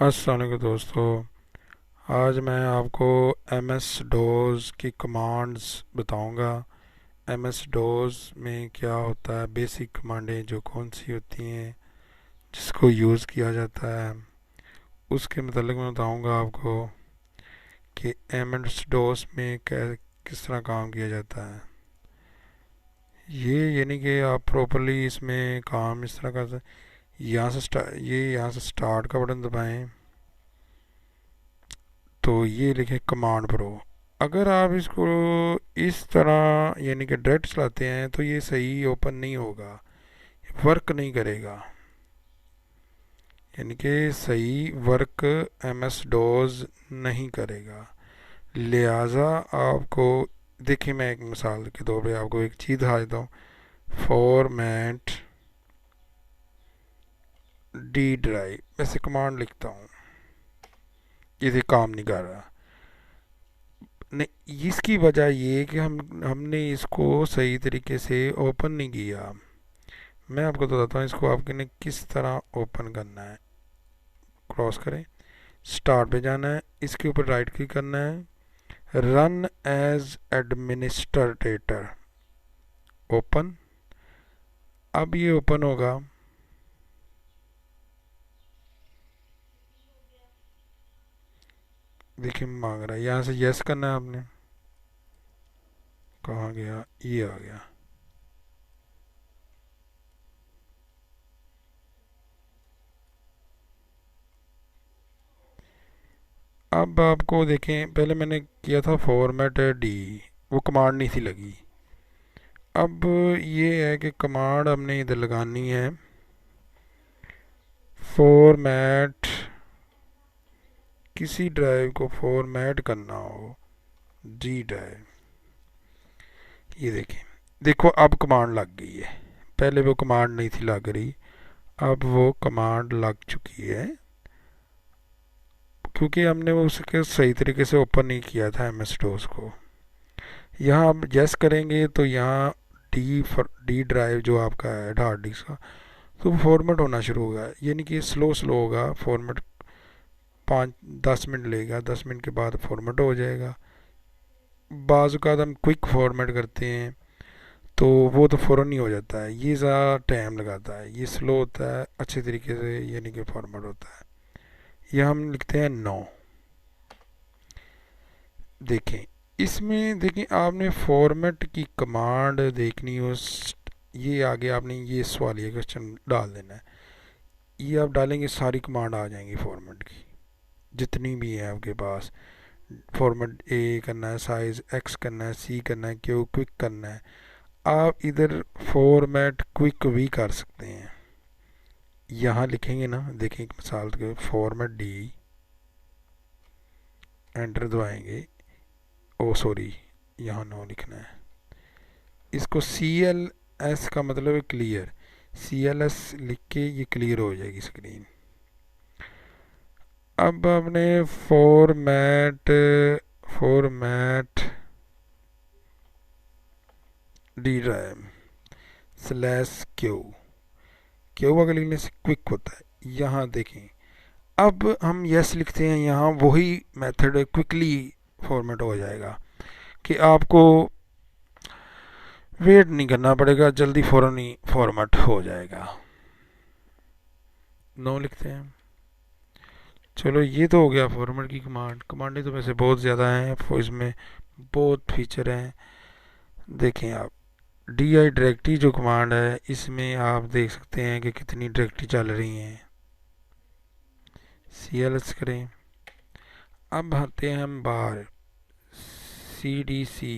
अस्सलाम वालेकुम दोस्तों। आज मैं आपको एम एस डोज़ की कमांड्स बताऊंगा। एम एस डोज़ में क्या होता है, बेसिक कमांडें जो कौन सी होती हैं जिसको यूज़ किया जाता है, उसके मतलब मैं बताऊंगा आपको कि एम एस डोज़ में किस तरह काम किया जाता है। ये यानी कि आप प्रॉपरली इसमें काम इस तरह कर यहाँ से स्टार्ट का बटन दबाएं तो ये लिखे कमांड प्रो। अगर आप इसको इस तरह यानी कि डायरेक्ट चलाते हैं तो ये सही ओपन नहीं होगा, वर्क नहीं करेगा, यानी कि सही वर्क एम एस डोज नहीं करेगा। लिहाजा आपको, देखिए मैं एक मिसाल के तौर पे आपको एक चीज़ दिखा देता हूँ। फॉर्मेट डी ड्राइव वैसे कमांड लिखता हूँ, ये काम नहीं कर रहा। नहीं, इसकी वजह ये है कि हमने इसको सही तरीके से ओपन नहीं किया। मैं आपको बताता हूँ इसको आपके ने किस तरह ओपन करना है। क्रॉस करें, स्टार्ट पे जाना है, इसके ऊपर राइट क्लिक करना है, रन एज एडमिनिस्ट्रेटर, ओपन। अब ये ओपन होगा। देखिए मांग रहा है, यहाँ से यस करना है आपने। कहाँ गया, ये आ गया। अब आपको देखें, पहले मैंने किया था फॉर्मेट डी, वो कमांड नहीं थी लगी। अब ये है कि कमांड हमने इधर लगानी है, फॉर्मेट, किसी ड्राइव को फॉर्मेट करना हो, जी ड्राइव। ये देखें, देखो अब कमांड लग गई है। पहले वो कमांड नहीं थी लग रही, अब वो कमांड लग चुकी है क्योंकि हमने वो उसके सही तरीके से ओपन नहीं किया था एम एस डोज को। यहाँ आप यस करेंगे तो यहाँ डी ड्राइव जो आपका है हार्ड डिस्क का, तो फॉर्मेट होना शुरू होगा, यानी कि स्लो स्लो होगा फॉर्मेट। 5-10 मिनट लेगा, 10 मिनट के बाद फॉर्मेट हो जाएगा। बाज़ अवत हम क्विक फॉर्मेट करते हैं तो वो तो फ़ौरन ही हो जाता है, ये ज़्यादा टाइम लगाता है, ये स्लो होता है अच्छे तरीके से, यानी कि फॉर्मेट होता है। यह हम लिखते हैं 9। देखें, इसमें देखें आपने फॉर्मेट की कमांड देखनी हो, ये आगे आपने ये सवाल ये क्वेश्चन डाल देना है। ये आप डालेंगे सारी कमांड आ जाएंगी फॉर्मेट की, जितनी भी है आपके पास। फॉर्मेट ए करना है, साइज एक्स करना है, सी करना है, क्यू क्विक करना है। आप इधर फॉर्मेट क्विक भी कर सकते हैं। यहाँ लिखेंगे ना, देखें एक मिसाल के, फॉर्मेट डी, एंटर दबाएंगे। ओ सॉरी, यहाँ नो लिखना है। इसको सी एल एस का मतलब है क्लियर, सी एल एस लिख के ये क्लियर हो जाएगी स्क्रीन। अब आपने format format D drive slash Q, Q अगर लिखने से क्विक होता है। यहाँ देखें, अब हम यस लिखते हैं, यहाँ वही मेथड क्विकली फॉर्मेट हो जाएगा कि आपको वेट नहीं करना पड़ेगा, जल्दी फ़ौरन ही फॉर्मेट हो जाएगा। नो लिखते हैं। चलो ये तो हो गया फॉर्मेट की कमांड। कमांडें तो वैसे बहुत ज़्यादा हैं, इसमें बहुत फीचर हैं। देखें आप, डी आई डायरेक्टरी जो कमांड है, इसमें आप देख सकते हैं कि कितनी डायरेक्टरी चल रही हैं। सी एल एस करें। अब आते हैं हम बाहर, सी डी सी,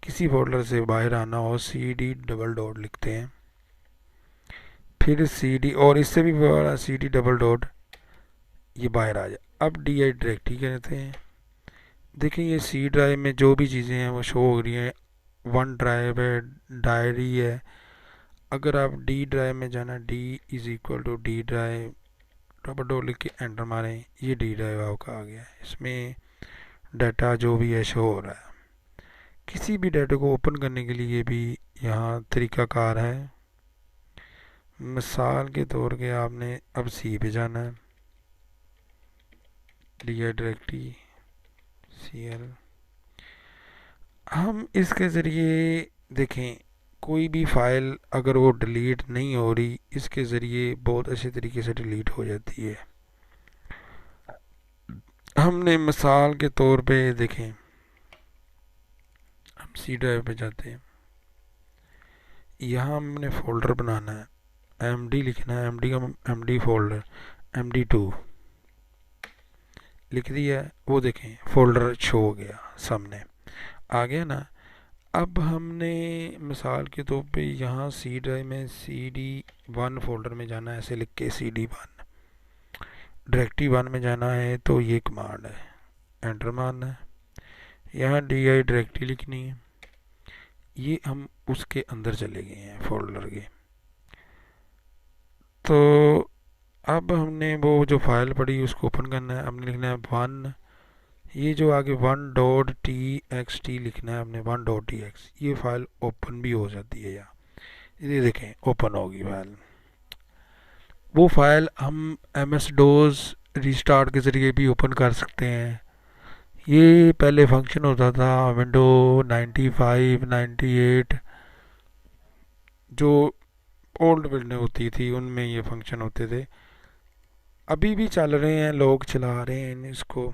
किसी फोल्डर से बाहर आना हो, सी डी डबल डॉट लिखते हैं, फिर सी डी, और इससे भी बड़ा सी डी डबल डॉट, ये बाहर आ जाए। अब डी आई डायरेक्टरी कहते हैं। देखिए ये सी ड्राइव में जो भी चीज़ें हैं वो शो हो रही हैं। वन ड्राइव है, डायरी है। अगर आप डी ड्राइव में जाना, D is equal to D drive, double dot लिख के एंटर मारें, ये डी ड्राइव आपका आ गया। इसमें डाटा जो भी है शो हो रहा है। किसी भी डाटा को ओपन करने के लिए भी यहाँ तरीकाकार है। मिसाल के तौर के आपने अब सी पे जाना है, डी आई डायरेक्टरी CL। हम इसके ज़रिए देखें कोई भी फाइल अगर वो डिलीट नहीं हो रही, इसके ज़रिए बहुत अच्छे तरीके से डिलीट हो जाती है। हमने मिसाल के तौर पे देखें, हम सी ड्राइव पे जाते हैं, यहाँ हमने फ़ोल्डर बनाना है, MD लिखना है, MD का MD फोल्डर MD2 लिख दिया है। वो देखें फोल्डर शो हो गया, सामने आ गया ना। अब हमने मिसाल के तौर पे यहाँ सी ड्राइव में CD1 फोल्डर में जाना है, ऐसे लिख के CD1 डायरेक्टरी 1 में जाना है, तो ये कमांड है, एंटर मारना है। यहाँ DI डायरेक्टरी लिखनी है, ये हम उसके अंदर चले गए हैं फोल्डर के। तो अब हमने वो जो फाइल पड़ी उसको ओपन करना है, हमने लिखना है 1, ये जो आगे 1.txt लिखना है हमने, 1.txt, ये फाइल ओपन भी हो जाती है यहाँ, ये देखें ओपन होगी फाइल। वो फाइल हम MS DOS रिस्टार्ट के ज़रिए भी ओपन कर सकते हैं। ये पहले फंक्शन होता था विंडो 95 98, जो ओल्ड विंडो होती थी उनमें ये फंक्शन होते थे, अभी भी चल रहे हैं, लोग चला रहे हैं इसको।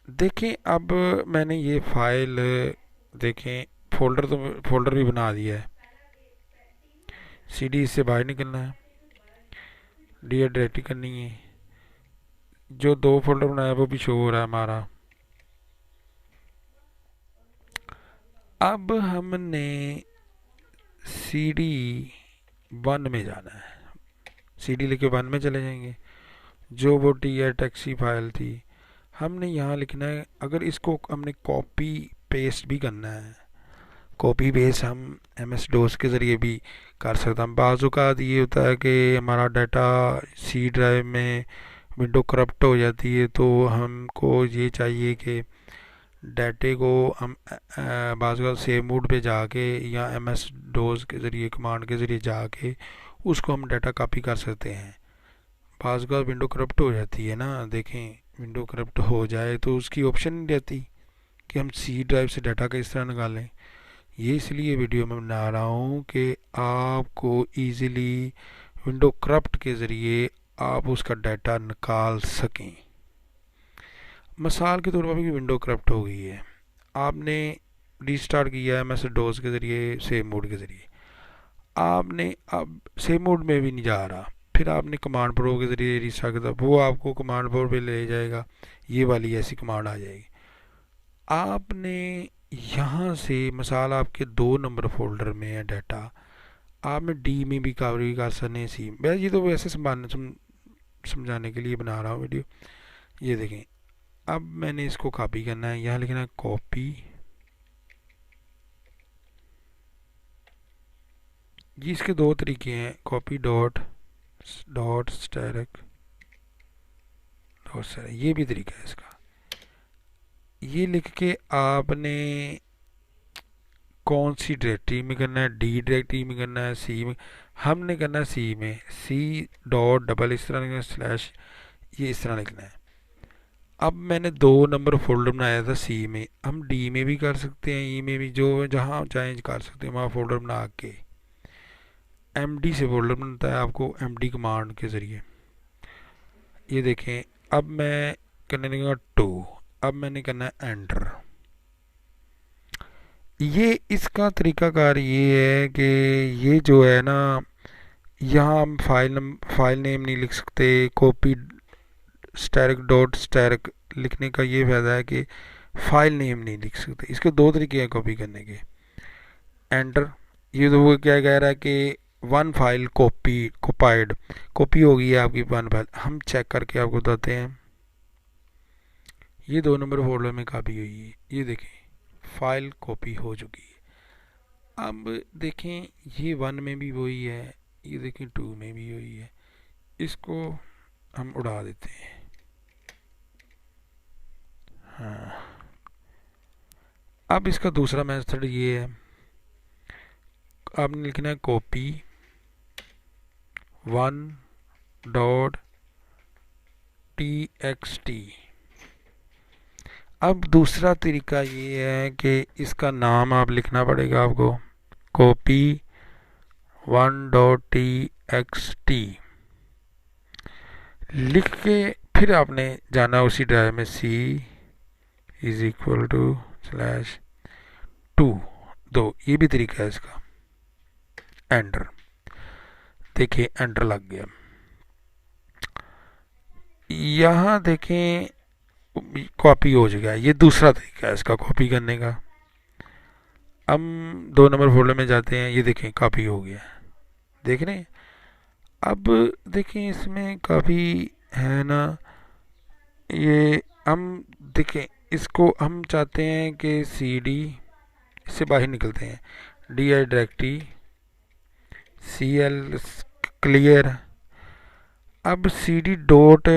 देखें अब मैंने ये फाइल देखें, फोल्डर भी बना दिया है, CD से बाहर निकलना है, डी डायरेक्टरी करनी है, जो दो फोल्डर बनाया वो भी शो हो रहा है हमारा। अब हमने CD1 में जाना है, CD लेके 1 में चले जाएंगे, जो वो TXT फाइल थी हमने यहाँ लिखना है। अगर इसको हमने कॉपी पेस्ट भी करना है, कॉपी पेस्ट हम MS DOS के ज़रिए भी कर सकते हैं। बाज़ औक़ात ये होता है कि हमारा डाटा C ड्राइव में विंडो करप्ट हो जाती है, तो हमको ये चाहिए कि डाटे को हम बाज़ औक़ात सेव मोड पे जाके या MS DOS के ज़रिए कमांड के ज़रिए जाके उसको हम डाटा कॉपी कर सकते हैं। बाज़ औक़ात विंडो करप्ट हो जाती है ना, देखें विंडो करप्ट हो जाए तो उसकी ऑप्शन नहीं रहती कि हम C ड्राइव से डाटा किस तरह निकालें। ये इसलिए वीडियो मैं बना रहा हूँ कि आपको इजीली विंडो करप्ट के ज़रिए आप उसका डाटा निकाल सकें। मिसाल के तौर पर भी विंडो करप्ट हो गई है, आपने रीस्टार्ट किया है MS DOS के ज़रिए सेव मोड के ज़रिए, आपने अब सेव मोड में भी नहीं जा रहा, फिर आपने कमांड प्रो के ज़रिए रीस्टार्ट किया, वो आपको कमांड प्रो पे ले जाएगा, ये वाली ऐसी कमांड आ जाएगी। आपने यहाँ से मिसाल आपके 2 नंबर फोल्डर में है डाटा, आपने D में भी कवर कर सकते हैं, C में, ये तो वैसे समझाने के लिए बना रहा हूँ वीडियो। ये देखें अब मैंने इसको कॉपी करना है, यहाँ लिखना है कॉपी, ये इसके 2 तरीके हैं, कॉपी डॉट स्टैटिक, ये भी तरीका है इसका। ये लिख के आपने कौन सी डायरेक्टरी में करना है, D डायरेक्टरी में करना है, C में, हमने करना है C में, C.डबल इस तरह लिखना है, स्लैश ये इस तरह लिखना है। अब मैंने 2 नंबर फोल्डर बनाया था C में, हम D में भी कर सकते हैं, E में भी, जो जहाँ चाहें कर सकते हैं वहाँ फोल्डर बना के। MD से फोल्डर बनता है आपको MD कमांड के ज़रिए। ये देखें अब मैं करने लगा 2, अब मैंने करना है एंटर। ये इसका तरीकाकार ये है कि ये जो है ना, यहाँ हम फाइल नेम नहीं लिख सकते, कॉपी स्टैटिक लिखने का ये फ़ायदा है कि फाइल नेम नहीं लिख सकते। इसके 2 तरीके हैं कॉपी करने के, एंटर, ये तो वो क्या कह रहा है कि 1 फाइल कॉपी हो गई है आपकी 1 फाइल, हम चेक करके आपको बताते हैं। ये 2 नंबर फोल्डर में कॉपी हुई है, ये देखें फाइल कॉपी हो चुकी है। अब देखें ये 1 में भी वही है, ये देखें 2 में भी वही है, इसको हम उड़ा देते हैं। हाँ, अब इसका दूसरा मेथड ये है, आपने लिखना है कॉपी 1 txt। अब दूसरा तरीका ये है कि इसका नाम आप लिखना पड़ेगा आपको, कॉपी 1.txt लिख के फिर आपने जाना उसी ड्राइव में c इज इक्वल टू /2। दो ये भी तरीका है इसका। एंटर, देखिए एंटर लग गया। यहाँ देखें कॉपी हो जाएगा। ये दूसरा तरीका है इसका कॉपी करने का। हम 2 नंबर फोल्डर में जाते हैं, ये देखें कॉपी हो गया, देख रहे हैं। अब देखें इसमें काफ़ी है ना, ये हम देखें इसको हम चाहते हैं कि cd, इससे बाहर निकलते हैं, di डायरेक्टरी cl क्लियर। अब cd डॉट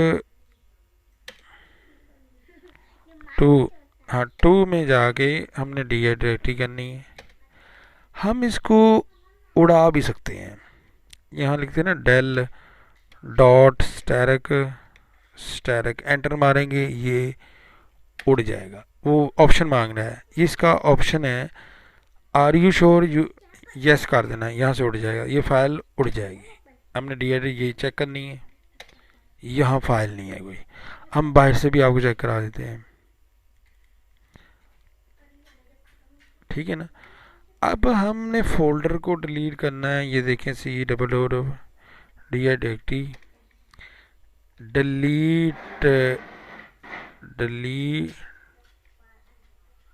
2, हाँ 2 में जाके हमने di डायरेक्टरी करनी है। हम इसको उड़ा भी सकते हैं, यहाँ लिखते हैं ना डेल डॉट स्टैरिक, एंटर मारेंगे ये उड़ जाएगा। वो ऑप्शन मांग रहा है, ये इसका ऑप्शन है। Are you sure, you yes कर देना, यहाँ से उड़ जाएगा, ये फाइल उड़ जाएगी। हमने डी ये चेक करनी है, यहाँ फाइल नहीं है कोई। हम बाहर से भी आपको चेक करा देते हैं, ठीक है ना। अब हमने फोल्डर को डिलीट करना है, ये देखें //di डायरेक्टरी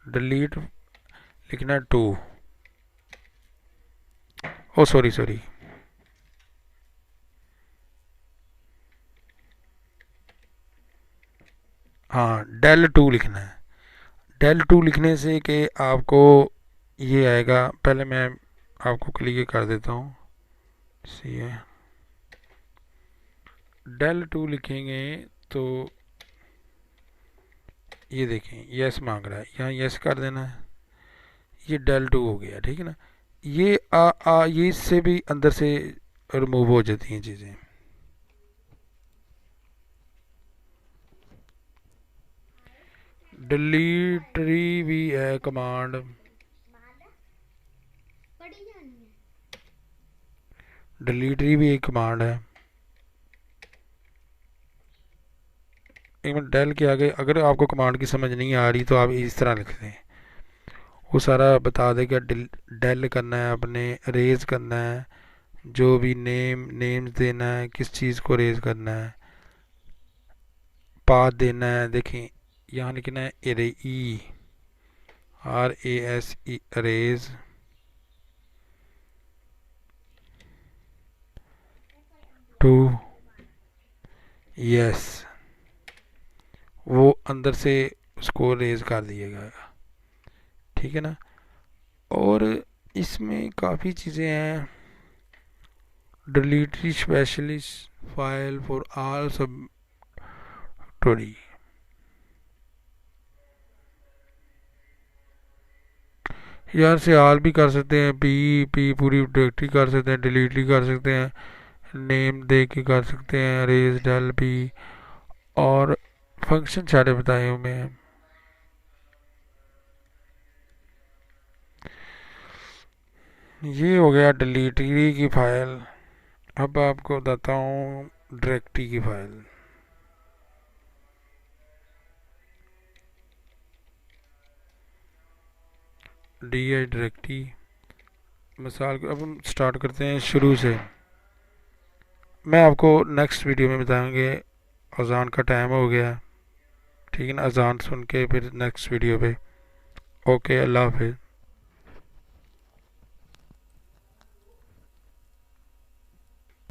डिलीट लिखना 2, ओ सॉरी हाँ del 2 लिखना है। del 2 लिखने से कि आपको ये आएगा। पहले मैं आपको क्लियर कर देता हूँ, सी है del 2 लिखेंगे तो ये देखें यस मांग रहा है, यहाँ यस कर देना है, ये del 2 हो गया, ठीक है ना। ये ये इससे भी अंदर से रिमूव हो जाती हैं चीज़ें। डिलीटरी भी है कमांड, डिलीटरी भी एक कमांड है। एक मिनट, डेल के आगे अगर आपको कमांड की समझ नहीं आ रही तो आप इस तरह लिख दें, वो सारा बता देगा। डेल करना है आपने, रेज करना है, जो भी नेम्स देना है, किस चीज़ को रेज करना है, पाथ देना है। देखें यहाँ लिखना है RASE अरेज टू यस, वो अंदर से उसको रेज कर दिएगा, ठीक है ना। और इसमें काफ़ी चीज़ें हैं। डिलीटरी स्पेशलिस्ट फाइल फॉर ऑल सब टोरी, यार से ऑल भी कर सकते हैं, पी पूरी डायरेक्टरी कर सकते हैं, डिलीटरी कर सकते हैं, नेम दे के कर सकते हैं, रेज डेल पी, और फंक्शन सारे बताए हुए हैं। ये हो गया डिलीटरी की फाइल। अब आपको बताता हूँ डायरेक्टरी की फाइल। di डायरेक्टरी मिसाल को अब हम स्टार्ट करते हैं शुरू से। मैं आपको नेक्स्ट वीडियो में बताएंगे। अजान का टाइम हो गया, ठीक है ना। अजान सुन के फिर नेक्स्ट वीडियो पे। ओके, अल्लाह हाफिज़।